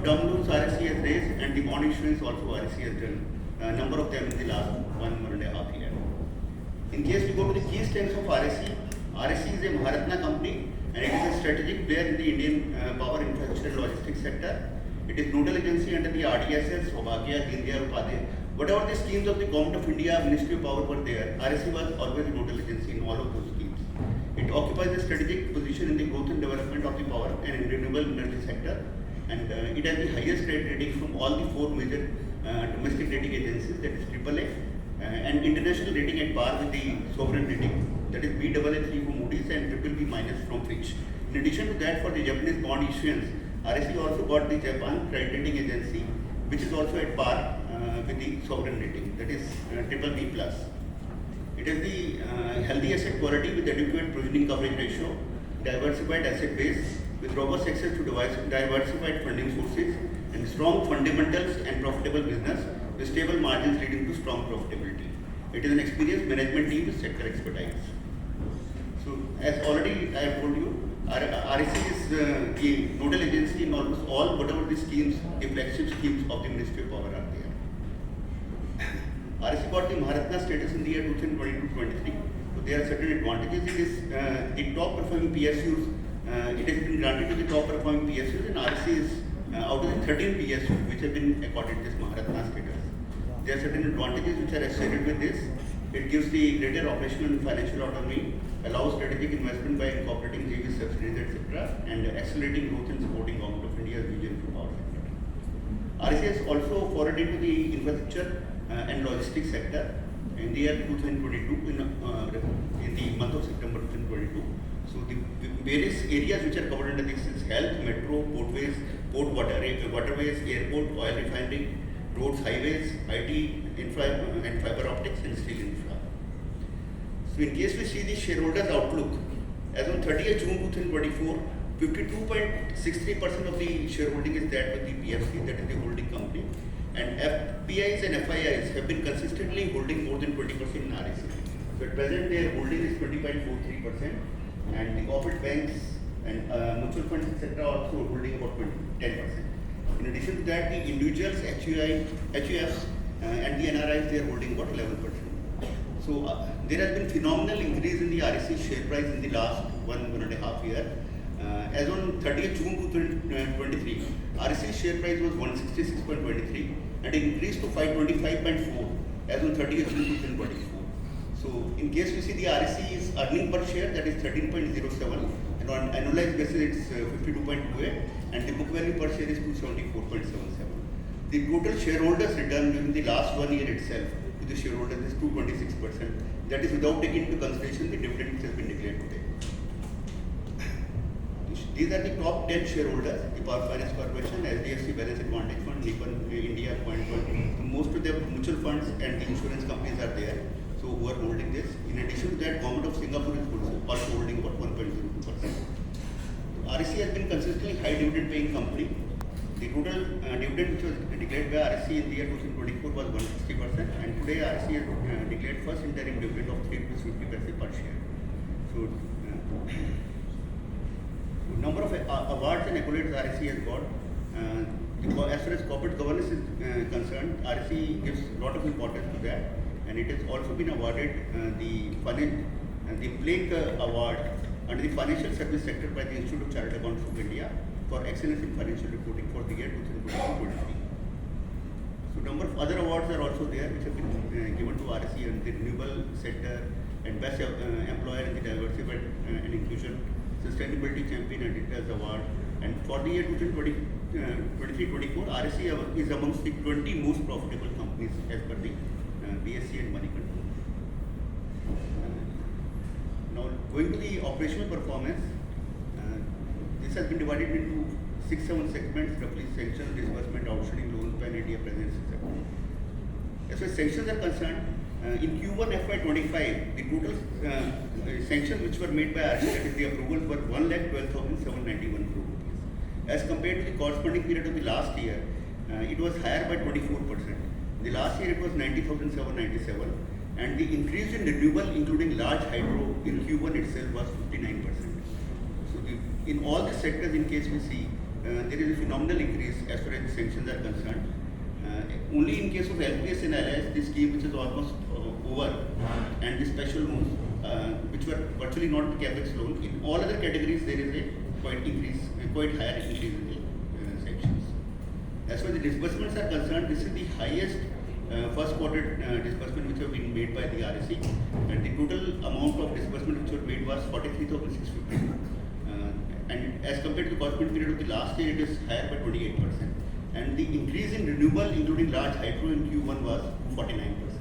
term loans RSE has raised and the bond issuance also RSE has done. A number of them in the last 1.5 years. In case we go to the key strengths of RSE, RSE is a Maharatna company and it is a strategic player in the Indian power infrastructure and logistics sector. It is nodal agency under the RDSS, Saubhagya, Deen Dayal Upadhyay. Whatever the schemes of the Government of India, Ministry of Power were there, RSE was always a nodal agency in all of those schemes. It occupies a strategic position in the growth and development of the power and renewable energy sector, and it has the highest credit rating from all the four major domestic rating agencies, that is AAA, and international rating at par with the sovereign rating, that is Baa3 from Moody's and BBB minus from Fitch. In addition to that, for the Japanese bond issuance, RSE also got the Japan Credit Rating Agency, which is also at par with the sovereign rating, that is BBB plus. It has the healthy asset quality with adequate provisioning coverage ratio, diversified asset base with robust access to diversified funding sources, and strong fundamentals and profitable business with stable margins leading to strong profitability. It is an experienced management team with sector expertise. So, as already I have told you, RSE is the nodal agency in almost all whatever the schemes, the flagship schemes of the Ministry of Power are there. RSE got the Maharatna status in the year 2022-23. So there are certain advantages. It is the top performing PSUs. It has been granted to the top performing PSUs, and RSE is out of the 13 PSUs which have been accorded this Maharatna status. There are certain advantages which are associated with this. It gives the greater operational and financial autonomy, allows strategic investment by incorporating JV subsidiaries, etc., and accelerating growth and supporting Government of India's vision for power sector. RSE has also forayed into the infrastructure and logistics sector in the year 2022, in the month of September 2022. So the various areas which are covered under this is health, metro, portways, waterways, airport, oil refinery, roads, highways, IT, infra and fiber optics, and steel infra. So in case we see the shareholders outlook, as on 30th June 2024, 52.63% of the shareholding is that with the PFC, that is the holding company, and FPIs and FIIs have been consistently holding more than 20% in RSE. So at present their holding is 20.43%, and the corporate banks and mutual funds, etc., also holding about 10%. In addition to that, the individuals, HUFs, and the NRIs, they are holding about 11%. So there has been phenomenal increase in the RSE share price in the last 1.5 years. As on 30th June 2023, RSE share price was 166.23 and increased to 525.4 as on 30th June 2024. So in case we see the RSE is earning per share, that is 13.07, and on annualized basis it's 52.28, and the book value per share is 274.77. The total shareholders return during the last 1 year itself to the shareholders is 226%. That is without taking into consideration the dividend which has been declared today. These are the top 10 shareholders: the Power Finance Corporation, HDFC Balance Advantage Fund, Nippon India Point Fund. Most of the mutual funds and the insurance companies are there, so who are holding this. In addition to that, Government of Singapore is also holding about 1.02%. RSE has been consistently high dividend paying company. The total dividend which was declared by RSE in the year 2024 was 160%, and today RSE has declared first interim dividend of 3 rupees 50 paise per share. So, number of awards and accolades RSE has got. As far as corporate governance is concerned, RSE gives a lot of importance to that, and it has also been awarded the Blake Award under the financial service sector by the Institute of Chartered Accountants of India for excellence in financial reporting for the year 2022-23. So number of other awards are also there which have been given to RSE in the renewable sector, and best employer in the diversity and inclusion, sustainability champion and Editor's Award. And for the year 2023-24, RSE is amongst the 20 most profitable companies as per the BSE and Money Control. Now going to the operational performance, this has been divided into 6-7 segments, roughly sanctions, disbursement, outstanding loans, pan India presence, etc. As far as sanctions are concerned, in Q1 FY25, the total sanctions which were made by RSE, that is the approvals, were 1,12,791 crore rupees. As compared to the corresponding period of the last year, it was higher by 24%. The last year it was 90,797, and the increase in renewable, including large hydro, in Q1 itself was 59%. So in all the sectors, in case we see, there is a phenomenal increase as far as sanctions are concerned. Only in case of LPS and LIS, this scheme which is almost over, and the special loans which were virtually not capex loan, in all other categories there is a quite higher increase in the sanctions. As far as the disbursements are concerned, this is the highest first quarter disbursement which have been made by the RSE, and the total amount of disbursement which were made was 43,650. And as compared to the corresponding period of the last year, it is higher by 28%. And the increase in renewable, including large hydro in Q1, was 49%.